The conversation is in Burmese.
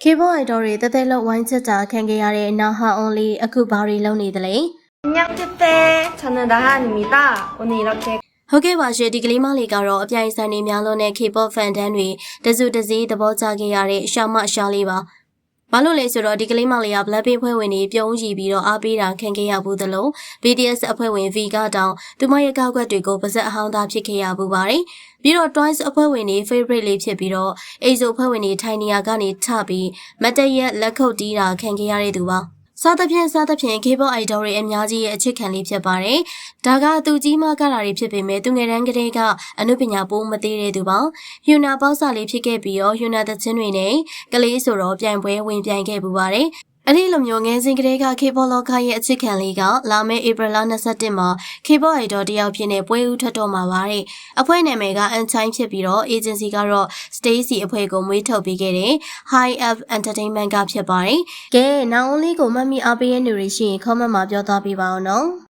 K-pop idol တွေတက်တက်လောက်ဝိုင်းချက်တာခံခဲ့ရတဲ့ Naha Only အခုဘာတွေလုပ်နေသလဲ 안녕 쭈떼 저는 나한입니다. 오늘 이렇게 ဟုတ်ကဲ့ပါရှင်ဒီကလေးမလေးကတော့အပြိုင်ဆိုင်နေများလို့နဲ့ K-pop fan တန်းတွေတစုတစည်းသဘောကျခဲ့ရတဲ့ရှာမရှာလေးပါဘာလို့လဲဆိုတော့ဒီကလေးမလေးက Blackpink ဖွဲ့ဝင်တွေပြုံးရည်ပြီးတော့အားပေးတာခံခဲ့ရဘူးသလို BTS အဖွဲ့ဝင် V ကတောင်သူမရဲ့ကောက်ကွက်တွေကိုပါဇက်အဟောင်းသားဖြစ်ခဲ့ရဘူးပါတယ်ပြီးတော့ Twice အဖွဲ့ဝင်တွေ favorite လေးဖြစ်ပြီးတော့ EXO အဖွဲ့ဝင်တွေထိုင်နေရာကနေထပြီးမတ်တရက်လက်ခုပ်တီးတာခံခဲ့ရတဲ့သူပါစားသဖြင့် K-pop idol တွေအများကြီးရဲ့အချစ်ခံလေးဖြစ်ပါတယ်။ဒါကသူကြီးမကတာတွေဖြစ်ပေမဲ့သူငယ်တန်းကလေးကအနုပညာပိုးမသေးတဲ့သူပါ။ Hyuna ပေါက်စာလေးဖြစ်ခဲ့ပြီးတော့ Hyuna သချင်းတွေနဲ့ကလေးဆိုတော့ပြိုင်ပွဲဝင်ပြိုင်ခဲ့ပူပါတယ်။အဲ့ဒီလိုမျိုးငယ်စဉ်ကလေးက K-pop လောကရဲ့အချစ်ခံလေးကလာမယ့် April 21မှာ K-pop idol တယောက်ဖြစ်နေပွဲဦးထွက်တော့မှာပါတဲ့။အဖွဲ့နာမည်က Unchained ဖြစ်ပြီးတော့ agency ကတော့ Stacy အဖွဲ့ကိုမွေးထုတ်ပေးခဲ့တဲ့ High Up Entertainment ကဖြစ်ပါတယ်။ကဲ Now Only ကိုမှတ်မိအားပေးရတဲ့လူတွေရှိရင် comment မှာပြောသွားပေးပါဦးနော်။